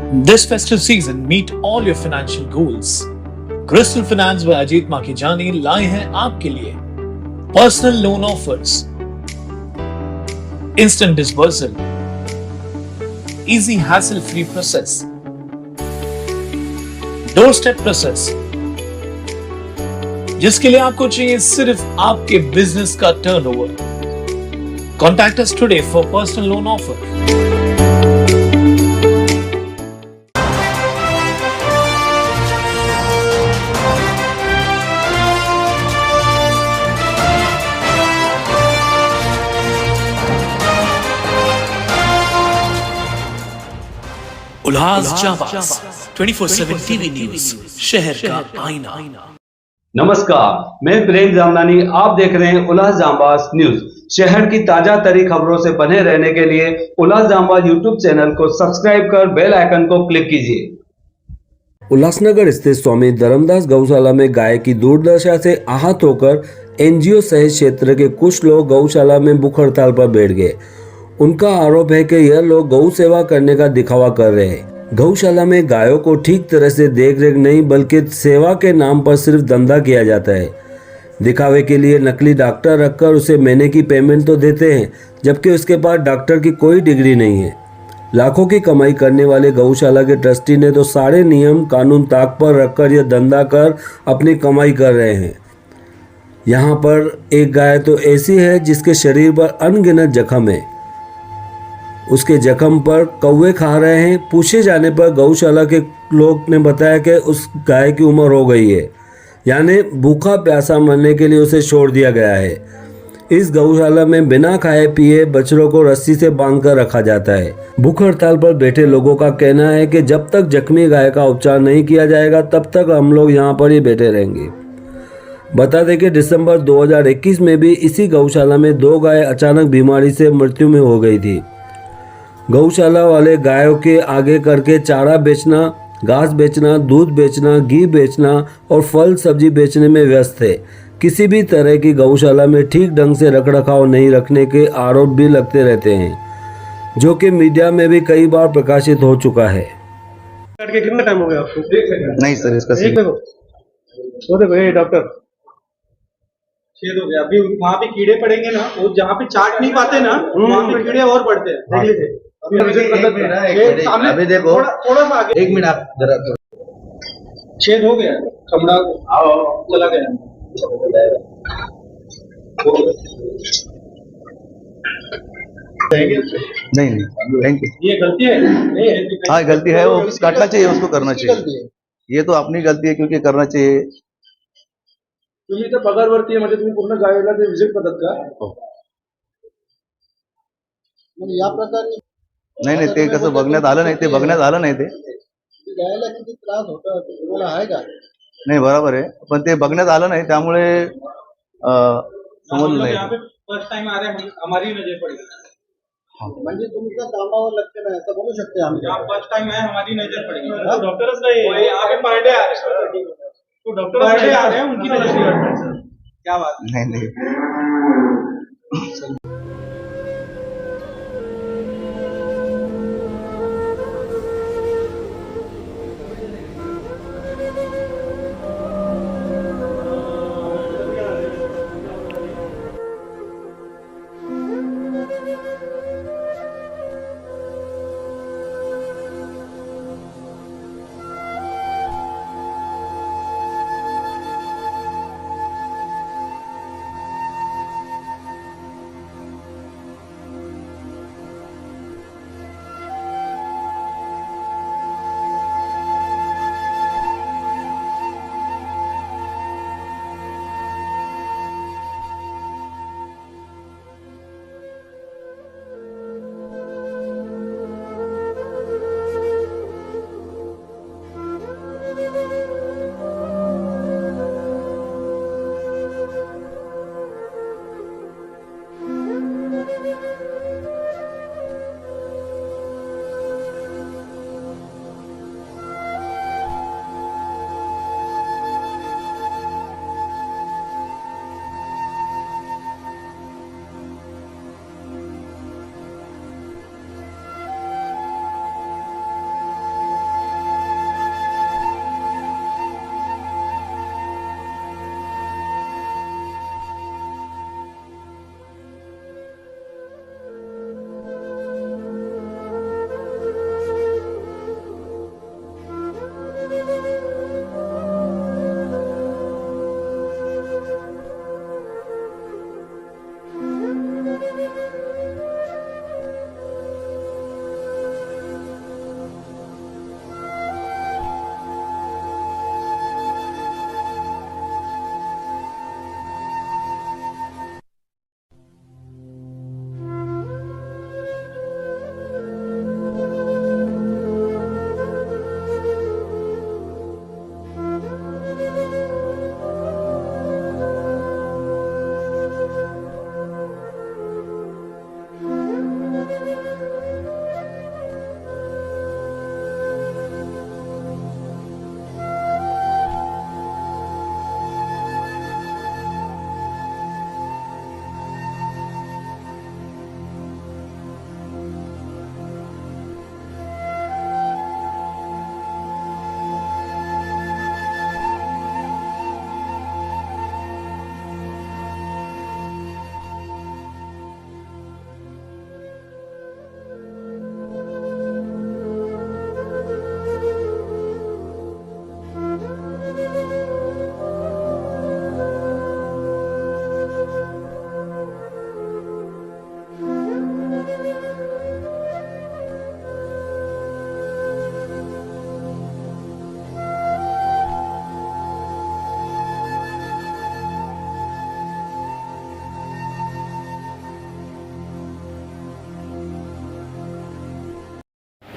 This festive season, meet all your financial goals. Crystal Finance by Ajit Makijani लाए हैं आपके लिए personal loan offers, instant disbursal, easy hassle free process, doorstep process, जिसके लिए आपको चाहिए सिर्फ आपके बिजनेस का turnover. Contact us today for personal loan offer. Ullas Jabaz 24/7 TV news, शहर का आईना। नमस्कार, मैं प्रेम जामनानी, आप देख रहे हैं उल्लास जाबाज न्यूज। शहर की ताजा तरी खबरों से बने रहने के लिए उल्लास जाबाज यूट्यूब चैनल को सब्सक्राइब कर बेल आइकन को क्लिक कीजिए। उल्लासनगर स्थित स्वामी धर्मदास गौशाला में गाय की दुर्दशा से आहत होकर एनजीओ सहित क्षेत्र के कुछ लोग गौशाला में भूख हड़ताल पर बैठ गए। उनका आरोप है कि यह लोग गौ सेवा करने का दिखावा कर रहे हैं। गौशाला में गायों को ठीक तरह से देख रेख नहीं बल्कि सेवा के नाम पर सिर्फ धंधा किया जाता है। दिखावे के लिए नकली डॉक्टर रखकर उसे महीने की पेमेंट तो देते हैं, जबकि उसके पास डॉक्टर की कोई डिग्री नहीं है। लाखों की कमाई करने वाले गौशाला के ट्रस्टी ने तो सारे नियम कानून ताक पर रखकर यह धंधा कर अपनी कमाई कर रहे हैं। यहाँ पर एक गाय तो ऐसी है जिसके शरीर पर अनगिनत जख्म है। उसके जख्म पर कौवे खा रहे हैं। पूछे जाने पर गौशाला के लोग ने बताया कि उस गाय की उम्र हो गई है, यानी भूखा प्यासा मरने के लिए उसे छोड़ दिया गया है। इस गौशाला में बिना खाए पिए बछड़ों को रस्सी से बांधकर रखा जाता है। भूख हड़ताल पर बैठे लोगों का कहना है कि जब तक जख्मी गाय का उपचार नहीं किया जाएगा तब तक हम लोग यहाँ पर ही बैठे रहेंगे। बता दें कि दिसंबर 2021 में भी इसी गौशाला में 2 गाय अचानक बीमारी से मृत्यु में हो गई थी। गौशाला वाले गायों के आगे करके चारा बेचना, घास बेचना, दूध बेचना, घी बेचना और फल सब्जी बेचने में व्यस्त थे। किसी भी तरह की गौशाला में ठीक ढंग से रखरखाव नहीं रखने के आरोप भी लगते रहते हैं, जो कि मीडिया में भी कई बार प्रकाशित हो चुका है। कितना टाइम हो गया आपको? नहीं सर, इसका वो देखो ये डॉक्टर छेद हो गया। अभी वहाँ पे कीड़े पड़ेंगे ना, वो जहाँ पे चाट नहीं पाते ना वहाँ पे कीड़े और बढ़ते हैं। देख लीजिए अभी देखो थोड़ा सा आगे। 1 मिनट आप जरा छेद हो गया, चमड़ा चला गया। नहीं नहीं, थैंक यू। ये गलती है? नहीं है। हाँ गलती है, वो काटना चाहिए, उसको करना चाहिए। ये तो अपनी गलती है क्योंकि करना चाहिए। तुम्ही इथं पगारवरती आहे म्हणजे तुम्ही पूर्ण गायला ते विजिट करतात का? म्हणजे या प्रकारे नाही नाही, ते कसं बघण्यात आलं नाही, ते बघण्यात आलं नाही। ते गायला किती त्रास होता तुम्हाला आहे का? नाही बरोबर आहे, पण ते बघण्यात आलं नाही त्यामुळे समजलं नाही। फर्स्ट टाइम आ रहे हैं, हमारी नजर पड़ी। म्हणजे तुमच्या कामावर लक्ष नाही असं बोलू शकते आम्ही। यहाँ फर्स्ट टाइम है, हमारी नजर पड़ी। डॉक्टरच नाही, यहाँ पे पार्टे आ रहे हैं, तो डॉक्टर आ रहे हैं, उनकी नजर पड़ रही है। क्या बात? नहीं नहीं।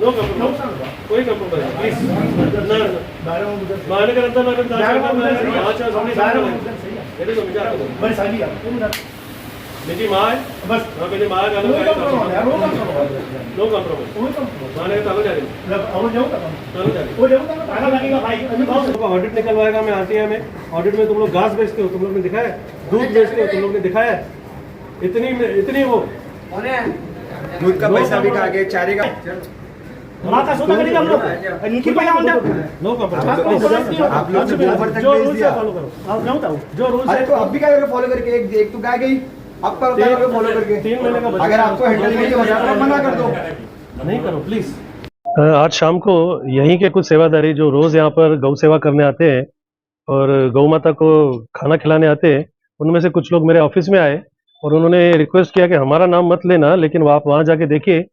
नो कॉम्प्रोमाइज, कोई कॉम्प्रोमाइज प्लीज ना माने करता ना करता अच्छा सामने ये तो विचार करो बस आगे आप मेरी माँ है बस मेरी माँ का नो कॉम्प्रोमाइज यार, नो कॉम्प्रोमाइज नो कॉम्प्रोमाइज माने तालो जा रही मतलब और जाऊँ तब तालो जा रही वो जाऊँ तब ताला लगेगा भाई अभी बहुत ऑडिट निकलवाएगा मैं आरटीआई में। ऑडिट में तुम लोग घास बेचते हो, तुम लोग ने दिखाया है, दूध बेचते हो, तुम लोग ने दिखाया है, इतनी वो दूध का पैसा भी खा गए, चारे का माँ का सौदा करेंगे हम लोग इनकी पैसा हम लोग नो कॉम्प्रोमाइज। आप लोग ने ऊपर तक जो भेज रूल्स दिया। है फॉलो करो, आप जाऊँ तब जो रूल्स अरे है तो अब भी क्या करोगे फॉलो करके? एक तो गाय गई, अब पर फॉलो करके 3 महीने का बच्चा अगर आपको हैंडल नहीं हो रहा तो मना कर दो। नहीं करो प्लीज। आज शाम को यहीं के कुछ सेवादारी जो रोज यहाँ पर गौ सेवा करने आते हैं और गौ माता को खाना खिलाने आते हैं, उनमें से कुछ लोग मेरे ऑफिस में आए और उन्होंने रिक्वेस्ट किया कि हमारा नाम मत लेना, लेकिन आप वहाँ जाके देखिए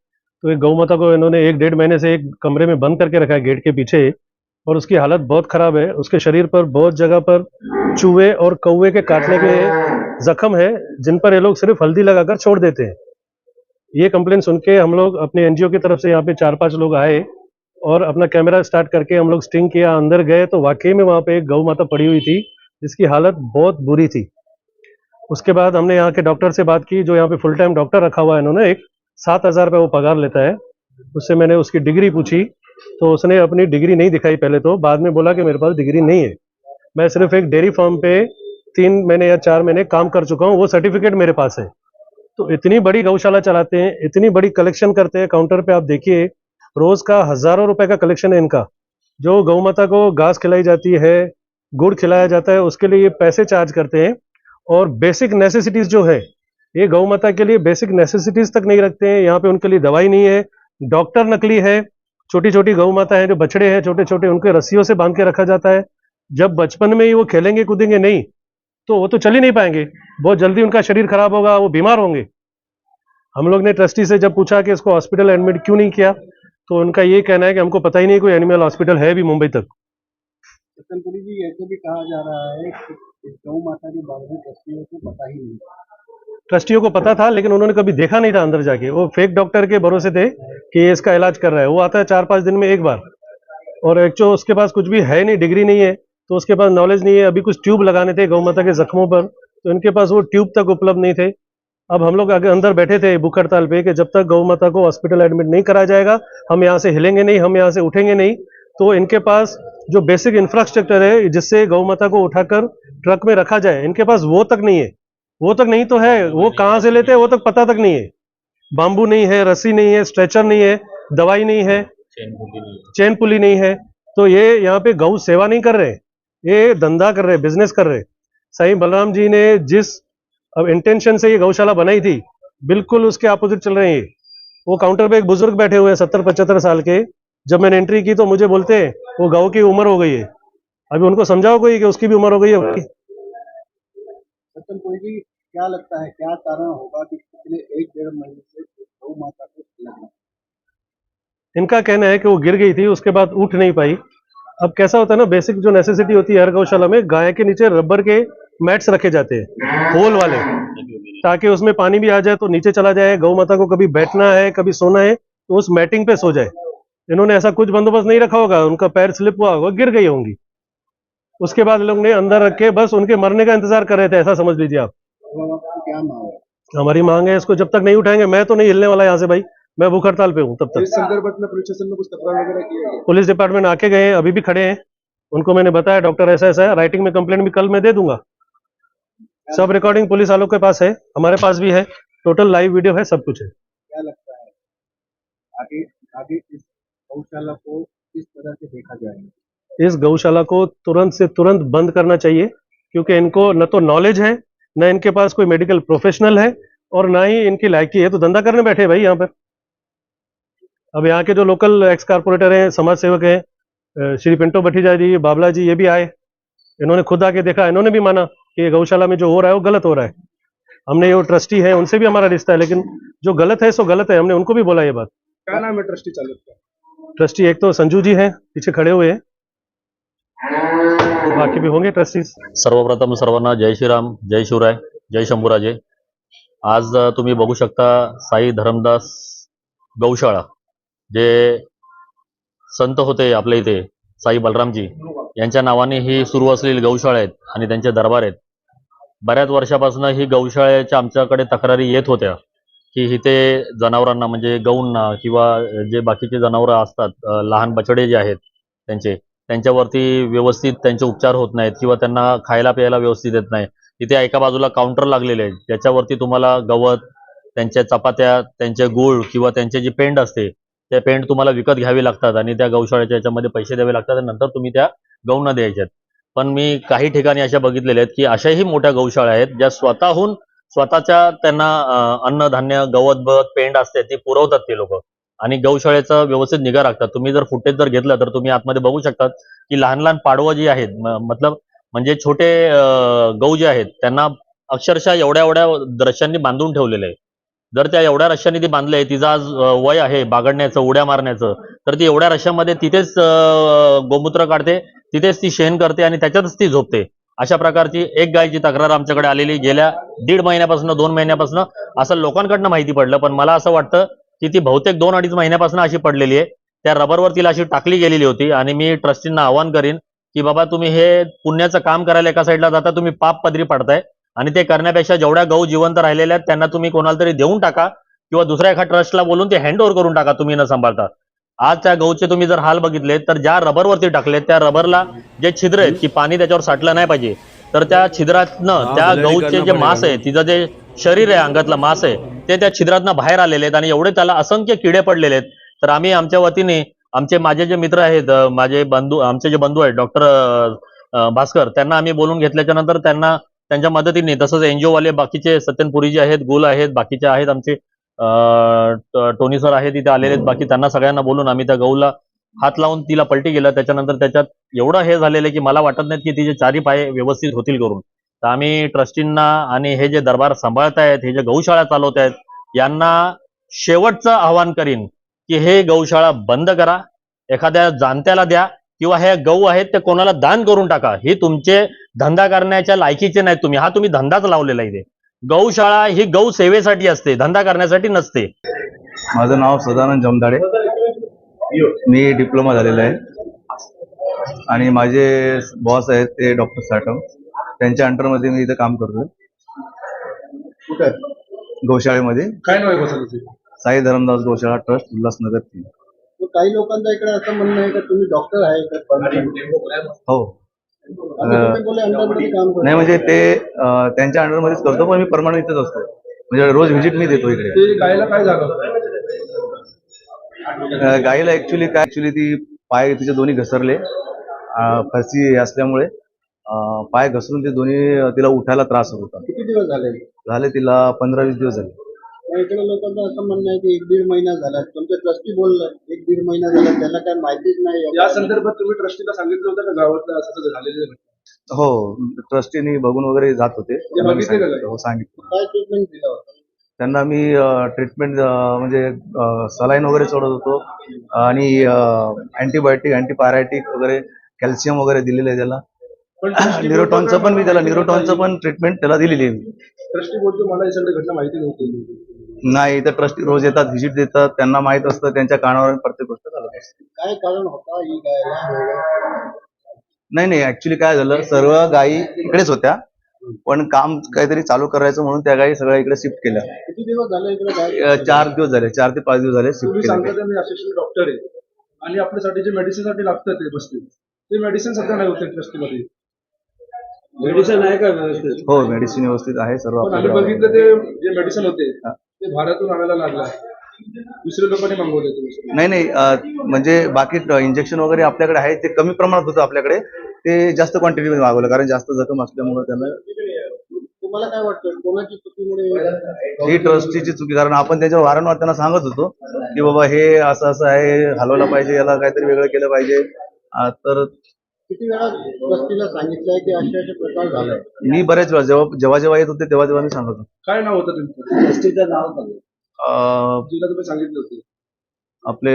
तो एक गौ माता को इन्होंने 1-1.5 महीने से एक कमरे में बंद करके रखा है गेट के पीछे, और उसकी हालत बहुत खराब है। उसके शरीर पर बहुत जगह पर चूहे और कौवे के काटने के जख्म है, जिन पर ये लोग सिर्फ हल्दी लगाकर छोड़ देते हैं। ये कंप्लेन सुन के हम लोग अपने एनजीओ की तरफ से यहाँ पे 4-5 लोग आए और अपना कैमरा स्टार्ट करके हम लोग स्टिंग किया, अंदर गए तो वाकई में वहाँ पे एक गौ माता पड़ी हुई थी जिसकी हालत बहुत बुरी थी। उसके बाद हमने यहाँ के डॉक्टर से बात की, जो यहाँ पे फुल टाइम डॉक्टर रखा हुआ है इन्होंने, एक 7,000 रुपये वो पगार लेता है। उससे मैंने उसकी डिग्री पूछी तो उसने अपनी डिग्री नहीं दिखाई पहले, तो बाद में बोला कि मेरे पास डिग्री नहीं है, मैं सिर्फ एक डेयरी फार्म पे 3 महीने या 4 महीने काम कर चुका हूँ, वो सर्टिफिकेट मेरे पास है। तो इतनी बड़ी गौशाला चलाते हैं, इतनी बड़ी कलेक्शन करते हैं, काउंटर पे आप देखिए रोज का हजारों रुपए का कलेक्शन है इनका। जो गौ माता को घास खिलाई जाती है, गुड़ खिलाया जाता है, उसके लिए ये पैसे चार्ज करते हैं। और बेसिक नेसेसिटीज जो है, ये गौ माता के लिए बेसिक नेसेसिटीज तक नहीं रखते हैं। यहाँ पे उनके लिए दवाई नहीं है, डॉक्टर नकली है। छोटी छोटी गौ माता है, जो बछड़े हैं छोटे छोटे, उनके रस्सियों से बांध के रखा जाता है। जब बचपन में ही वो खेलेंगे कूदेंगे नहीं तो वो तो चल ही नहीं पाएंगे, बहुत जल्दी उनका शरीर खराब होगा, वो बीमार होंगे। हम लोग ने ट्रस्टी से जब पूछा कि इसको हॉस्पिटल एडमिट क्यों नहीं किया, तो उनका ये कहना है कि हमको पता ही नहीं कोई एनिमल हॉस्पिटल है भी मुंबई तक। पुलिस जी ऐसे भी कहा जा रहा है कि इस गौ माता के बारे में ट्रस्टियों को पता ही नहीं। ट्रस्टियों को पता था, लेकिन उन्होंने कभी देखा नहीं था अंदर जाके। वो फेक डॉक्टर के भरोसे थे कि ये इसका इलाज कर रहा है। वो आता है 4-5 दिन में एक बार, और एक्चुअली उसके पास कुछ भी है नहीं, डिग्री नहीं है, तो उसके पास नॉलेज नहीं है। अभी कुछ ट्यूब लगाने थे गौ माता के जख्मों पर, तो इनके पास वो ट्यूब तक उपलब्ध नहीं थे। अब हम लोग आगे अंदर बैठे थे भूख हड़ताल पे कि जब तक गौ माता को हॉस्पिटल एडमिट नहीं कराया जाएगा हम यहाँ से हिलेंगे नहीं, हम यहाँ से उठेंगे नहीं। तो इनके पास जो बेसिक इंफ्रास्ट्रक्चर है जिससे गौ माता को उठाकर ट्रक में रखा जाए, इनके पास वो तक नहीं है। वो तक नहीं तो है, वो कहाँ से लेते हैं वो तक पता तक नहीं है। बाम्बू नहीं है, रस्सी नहीं है, स्ट्रेचर नहीं है, दवाई नहीं है, चेन पुली नहीं है। तो ये यहाँ पे गौ सेवा नहीं कर रहे, ये धंधा कर रहे, बिजनेस कर रहे। साईं बलराम जी ने जिस अब इंटेंशन से ये गौशाला बनाई थी, बिल्कुल उसके अपोजिट चल रहे हैं। वो काउंटर पे एक बुजुर्ग बैठे हुए हैं 70-75 साल के। जब मैंने एंट्री की तो मुझे बोलते हैं वो गौ की उम्र हो गई है। अभी उनको समझाओ कोई कि उसकी भी उम्र हो गई है। सत्यम कोई जी, क्या लगता है क्या कारण होगा कि पिछले 1-1.5 महीने से गौ माता को लगना? इनका कहना है कि वो गिर गई थी, उसके बाद उठ नहीं पाई। अब कैसा होता है ना, बेसिक जो नेसेसिटी होती है हर गौशाला में, गाय के नीचे रबर के मैट्स रखे जाते हैं होल वाले, ताकि उसमें पानी भी आ जाए तो नीचे चला जाए। गौ माता को कभी बैठना है कभी सोना है तो उस मैटिंग पे सो जाए। इन्होंने ऐसा कुछ बंदोबस्त नहीं रखा होगा, उनका पैर स्लिप हुआ होगा, गिर गई होंगी। उसके बाद लोग ने अंदर रख के बस उनके मरने का इंतजार कर रहे थे, ऐसा समझ लीजिए आप। अब आपकी क्या मांग है? हमारी मांग है इसको जब तक नहीं उठाएंगे, मैं तो नहीं हिलने वाला यहाँ से भाई, मैं भूख हड़ताल पे हूँ तब तक। इस संदर्भ में प्रशासन ने कुछ तकरार वगैरह की है? पुलिस डिपार्टमेंट आके गए, अभी भी खड़े हैं। उनको मैंने बताया डॉक्टर ऐसा ऐसा है, राइटिंग में कंप्लेंट भी कल मैं दे दूंगा। सब रिकॉर्डिंग पुलिस वालों के पास है, हमारे पास भी है, टोटल लाइव वीडियो है, सब कुछ है। क्या लगता है आगे आगे इस गौशाला को किस तरह से देखा जाएगा? इस गौशाला को तुरंत से तुरंत बंद करना चाहिए, क्योंकि इनको न तो नॉलेज है, न इनके पास कोई मेडिकल प्रोफेशनल है, और ना ही इनकी लायकी है। तो धंधा करने बैठे भाई यहाँ पर। अब यहाँ के जो लोकल एक्स कारपोरेटर हैं, समाज सेवक हैं, श्री पिंटो भट्टीजा जी, बाबला जी, ये भी आए। इन्होंने खुद आके देखा, इन्होंने भी माना कि ये गौशाला में जो हो रहा है वो गलत हो रहा है। हमने ये ट्रस्टी है, उनसे भी हमारा रिश्ता है, लेकिन जो गलत है सो गलत है, हमने उनको भी बोला ये बात। क्या नाम है ट्रस्टी चालक का? ट्रस्टी एक तो संजू जी हैं पीछे खड़े हुए हैं, बाकी भी होंगे ट्रस्टीज। सर्वप्रथम सर्वांना जय श्रीराम, जय शिवराय, जय शंभूराजे। आज तुम्ही बघू शकता साई धरमदास गौशाळा, जे संत होते आपल्या इथे साई बलरामजी यांच्या नावाने ही सुरू असलेली गौशाळा आहेत आणि त्यांचे दरबार आहेत. बऱ्याच वर्षापासून ही गौशाळेच्या आमच्याकडे तक्रारी येत होत्या की इथे जनावरांना म्हणजे गौंना किंवा जे बाकीचे जनावरं असतात, लहान बछडे जे आहेत त्यांच्यावरती व्यवस्थित त्यांचे उपचार होत नाहीत किंवा त्यांना खायला प्यायला व्यवस्थित येत नाही. तिथे एका बाजूला काउंटर लागलेले आहेत त्याच्यावरती तुम्हाला गवत, त्यांच्या चपात्या, त्यांचे गूळ किंवा त्यांचे जी पेंड असते त्या पेंड तुम्हाला विकत घ्यावी लागतात आणि त्या गौशाळेच्या याच्यामध्ये पैसे द्यावे लागतात आणि नंतर तुम्ही त्या गौंना द्यायच्यात. पण मी काही ठिकाणी अशा बघितलेल्या आहेत की अशाही मोठ्या गौशाळा आहेत ज्या स्वतःहून स्वतःच्या त्यांना अन्नधान्य, गवत पेंड असते ती पुरवतात ते लोक आणि गौशाळेचा व्यवस्थित निगा राखतात. तुम्ही जर फुटेज जर घेतलं तर तुम्ही आतमध्ये बघू शकतात की लहान लहान पाडवं जी आहेत मतलब म्हणजे छोटे गौ जे आहेत त्यांना अक्षरशः एवढ्या एवढ्या रश्यांनी बांधून ठेवलेले आहे. जर त्या एवढ्या रश्यांनी ती बांधले, तिचं आज वय आहे बागडण्याचं, उड्या मारण्याचं, तर ती एवढ्या रश्यामध्ये तिथेच गोमूत्र काढते, तिथेच ती शेण करते आणि त्याच्यातच ती झोपते. अशा प्रकारची एक गायची तक्रार आमच्याकडे आलेली गेल्या 1.5 महिन्यापासून 2 महिन्यापासून असं लोकांकडनं माहिती पडलं. पण मला असं वाटतं की ती बहुतेक 2-2.5 महिन्यापासून अशी पडलेली आहे. त्या रबरवर तिला अशी टाकली गेलेली होती आणि मी ट्रस्टींना आवाहन करीन की बाबा तुम्ही हे पुण्याचं काम करायला एका साईडला जाता, तुम्ही पाप पदरी पडताय आणि ते करण्यापेक्षा जेवढ्या गौ जिवंत राहिलेल्या आहेत त्यांना तुम्ही कोणाला तरी देऊन टाका किंवा दुसऱ्या एका ट्रस्टला बोलून ते हँड ओव्हर करून टाका तुम्ही न सांभाळता. आज त्या गौचे तुम्ही जर हाल बघितले तर ज्या रबरवरती टाकले त्या रबरला जे छिद्र आहेत की पाणी त्याच्यावर साठलं नाही पाहिजे, तर त्या छिद्रातनं त्या गौचे जे मांस आहे, तिचं जे शरीर आहे, अंगातलं मांस आहे ते त्या छिद्रातनं बाहेर आलेले आहेत आणि एवढे त्याला असंख्य किडे पडलेले आहेत. तर आम्ही आमच्या वतीने माझे जे मित्र आहेत, आमचे जे बंधू आहेत डॉक्टर भास्कर, त्यांना आम्ही बोलून घेतल्याच्या नंतर त्यांना त्यांच्या मदतीने तसंच एनजीओ वाले बाकीचे सत्यनपुरी जे आहेत, गुल आहेत, बाकीचे आहेत आमचे टोनी सर आहेत तिथे आलेले आहेत, बाकी त्यांना सगळ्यांना बोलून आम्ही त्या गौला हात लावून तिला पलटी केलं. त्याच्यानंतर त्याच्यात एवढं हे झालेलं आहे की मला वाटत नाही की तिचे चारी पाय व्यवस्थित होतील करून. तर आम्ही ट्रस्टींना आणि हे जे दरबार सांभाळतायत, हे जे गौशाळा चालवत आहेत, यांना शेवटचं आवाहन करीन की हे गौशाळा बंद करा, एखाद्या जाणत्याला द्या किंवा हे गौ आहेत ते कोणाला दान करून टाका. हे तुमचे धंदा करण्याच्या लायकीचे नाहीत तुम्ही, हा तुम्ही धंदाच लावलेला इथे. गौशाळा ही गौ सेवेसाठी असते, धंदा करण्यासाठी नसते. माझं नाव सदानंद जमदाडे, मी डिप्लोमा झालेला आहे आणि माझे बॉस आहेत ते डॉक्टर साटम, त्यांच्या अंडरमध्ये मी इथं काम करतोय. कुठे गौशाळेमध्ये काय नाव आहे बसायचं? साई धरमदास गौशाळा ट्रस्ट, उल्हासनगर 3. काही लोकांचं इकडे असं म्हणणं आहे का तुम्ही डॉक्टर आहे का परमनंट? हो. तुम्ही बोले अंडरमध्ये काम करता. नाही म्हणजे ते त्यांच्या अंडरमध्येच करतो, पण मी परमनंट इथेच असतो, म्हणजे रोज व्हिजिट मी देतो इकडे. ते गायला काय झालं? गाईला ऍक्च्युली ती पाय तिचे दोन्ही घसरले, फरशी असल्यामुळे पाय घसरून ते दोन्ही तिला उठायला त्रास होत होता. किती दिवस झाले तिला 15-20 दिवस झाले. इकडे लोकांचं असं म्हणणं आहे की 1-1.5 महिना झाला. तुमचे ट्रस्टी बोललं 1-1.5 महिना झाला, त्यांना काय माहितीच नाही. या संदर्भात तुम्ही ट्रस्टीला सांगितलं होतं का गावातलं असं झालेलं? हो, ट्रस्टीने बघून वगैरे जात होते. हो, सांगितलं. काय ट्रीटमेंट दिला होता त्यांना मी? ट्रीटमेंट म्हणजे सलाईन वगैरे सोडत होतो आणि अँटीबायोटिक, अँटीपायरायटिक वगैरे, कॅल्शियम वगैरे दिलेलं आहे त्याला. न्यूरोटॉनचं पण मी त्याला ट्रीटमेंट त्याला दिलेली आहे. ट्रस्टी बोलतो मला ही सगळी घटना माहिती नव्हती. नाही, इथं ट्रस्टी रोज येतात, व्हिजिट देतात, त्यांना माहित असतं, त्यांच्या कानावर प्रत्येक गोष्ट चालत असते. काय कारण होता ही गायला? नाही ऍक्च्युली काय झालं, सर्व गायी इकडेच होत्या, पण काम काहीतरी चालू करायचं म्हणून त्या गायी सगळ्या इकडे शिफ्ट केल्या. किती दिवस झाले इकडे गाय? 4 दिवस झाले, 4 ते 5 दिवस झाले शिफ्ट तुम्ही केल्या. सांगता मी असिस्टंट डॉक्टर आहे आणि आपल्यासाठी जे मेडिसिन साठी लागतात ते बसतील, ते मेडिसिन सध्या नाही होते ट्रस्टीमध्ये. मेडिसिन आहे का व्यवस्थित? हो, मेडिसिन व्यवस्थित आहे सर्व. पण आम्ही बघितलं ते जे मेडिसिन होते ते भारतातून आणायला लागला, दुसऱ्या लोकांनी मागवले. नाही म्हणजे बाकी इंजेक्शन वगैरे आपल्याकडे आहे, ते कमी प्रमाणात होतं आपल्याकडे, ते जास्त क्वांटिटीमध्ये मागवलं कारण जास्त जखम असल्यामुळे त्यांना. तुम्हाला काय वाटतं कोणाची चुकीमुळे? ही ट्रस्टीची चुकी, कारण आपण त्याच्यावर वारंवार त्यांना सांगत होतो की बाबा हे असं आहे, हलवलं पाहिजे, याला काहीतरी वेगळं केलं पाहिजे. तर किती वेळा ट्रस्टीला सांगितलंय की अशा प्रकार झालाय? मी बऱ्याच वेळा जेव्हा येत होते तेव्हा मी सांगत होतो. काय नाव होतं तुमचं? ट्रस्टीचं नाव जिला तुम्ही सांगितलं होतं? आपले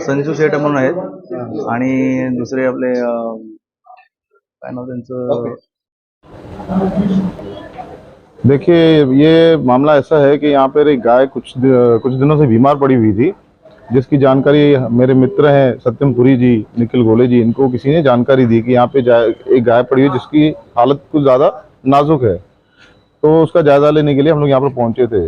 संजू शेठ म्हणून आहेत आणि दुसरे आपले काय नाव त्यांचं? देखिए, ये मामला ऐसा है कि यहाँ पर एक गाय कुछ दिनों से बीमार पड़ी हुई थी, जिसकी जानकारी मेरे मित्र हैं सत्यम पुरी जी, निखिल गोले जी, इनको किसी ने जानकारी दी कि यहाँ पे एक गाय पड़ी है जिसकी हालत कुछ ज़्यादा नाजुक है, तो उसका जायजा लेने के लिए हम लोग यहाँ पर पहुंचे थे।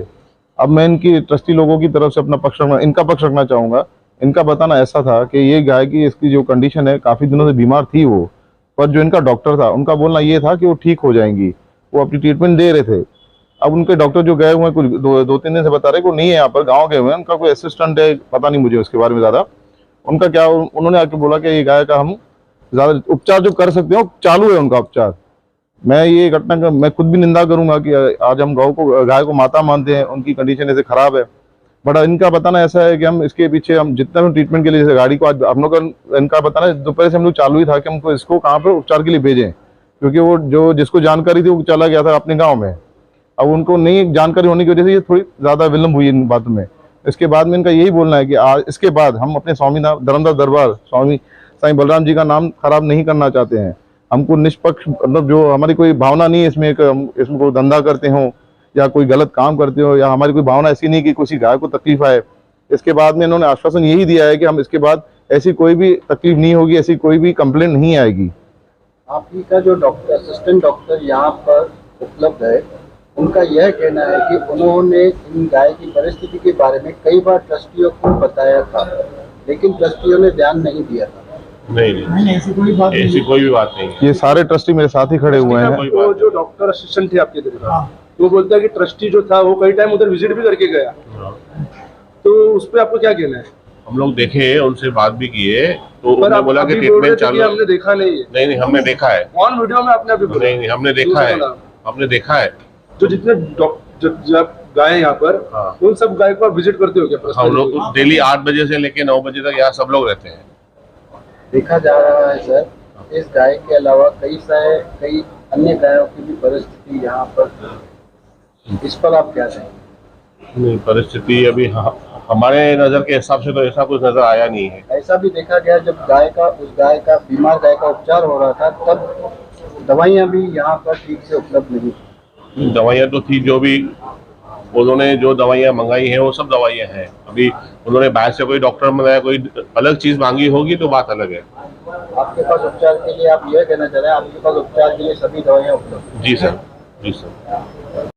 अब मैं इनकी ट्रस्टी लोगों की तरफ से अपना इनका पक्ष रखना चाहूँगा। इनका बताना ऐसा था कि ये गाय की इसकी जो कंडीशन है, काफ़ी दिनों से बीमार थी वो, पर जो इनका डॉक्टर था उनका बोलना ये था कि वो ठीक हो जाएंगी, वो अपनी ट्रीटमेंट दे रहे थे। अब उनके डॉक्टर जो गए हुए हैं कुछ दो तीन दिन से बता रहे कि वो नहीं है यहाँ पर, गाँव गए हुए हैं, उनका कोई असिस्टेंट है, पता नहीं मुझे उसके बारे में ज़्यादा। उनका क्या, उन्होंने आके बोला कि ये गाय का हम ज़्यादा उपचार जो कर सकते हैं वो चालू है उनका उपचार। मैं ये घटना का मैं खुद भी निंदा करूंगा कि आज हम गाय को माता मानते हैं, उनकी कंडीशन ऐसे खराब है, बट इनका बताना ऐसा है कि हम इसके पीछे हम जितना भी ट्रीटमेंट के लिए, जैसे गाड़ी को आज हम लोग का इनका बताना दोपहर से हम लोग चालू ही था कि हमको इसको कहाँ पर उपचार के लिए भेजें, क्योंकि वो जो जिसको जानकारी थी वो चला गया था अपने गाँव में। अब उनको नहीं जानकारी होने की वजह से ये थोड़ी ज़्यादा विलम्ब हुई इन बातों में। इसके बाद में इनका यही बोलना है कि आज इसके बाद हम अपने स्वामी धर्मदास दरबार स्वामी साईं बलराम जी का नाम खराब नहीं करना चाहते हैं। हमको निष्पक्ष, मतलब जो हमारी कोई भावना नहीं है इसमें कि हम इसमें कोई धंधा करते हो या कोई गलत काम करते हो, या हमारी कोई भावना ऐसी नहीं कि किसी गाय को तकलीफ आए। इसके बाद में इन्होंने आश्वासन यही दिया है कि हम इसके बाद ऐसी कोई भी तकलीफ नहीं होगी, ऐसी कोई भी कंप्लेंट नहीं आएगी। आपकी का जो डॉक्टर असिस्टेंट डॉक्टर यहाँ पर उपलब्ध है, उनका यह कहना है कि उन्होंने इन गाय की परिस्थिति के बारे में कई बार ट्रस्टियों को बताया था, लेकिन ट्रस्टियों ने ध्यान नहीं दिया था। नहीं, ऐसी कोई बात नहीं। ये सारे ट्रस्टी मेरे साथ ही खड़े हुए हैं। तो जो डॉक्टर असिस्टेंट थे आपके इधर, वो बोलता है कि ट्रस्टी जो था वो कई टाइम उधर विजिट भी करके गया, तो उस पर आपको क्या कहना है? हम लोग देखे, उनसे बात भी किए, तो उन्होंने बोला कि ट्रीटमेंट चालू है। हमने देखा नहीं है। नहीं, हमने देखा है ऑन वीडियो में आपने अभी बोला। नहीं, हमने देखा है। जो जितने जब गाय यहाँ पर, उन सब गाय को आप विजिट करते हो क्या? हम लोग डेली 8 बजे से लेके 9 बजे तक यहाँ सब लोग रहते हैं। देखा जा रहा है सर, इस गाय के अलावा कई अन्य गायों की भी परिस्थिति यहाँ पर, इस पर आप क्या कहेंगे? नहीं, परिस्थिति अभी हमारे नजर के हिसाब से तो ऐसा कुछ नजर आया नहीं है। ऐसा भी देखा गया जब बीमार गाय का उपचार हो रहा था, तब दवाइयाँ भी यहाँ पर ठीक से उपलब्ध नहीं थी। दवाइयाँ तो थी, जो भी उन्होंने जो दवाइयाँ मंगाई हैं वो सब दवाइयाँ हैं। अभी उन्होंने बाहर से कोई डॉक्टर मंगाया, कोई अलग चीज मांगी होगी तो बात अलग है। आपके पास उपचार के लिए, आप यह कहना चाह रहे हैं आपके पास उपचार के लिए सभी दवाइयाँ उपलब्ध? जी सर, जी सर।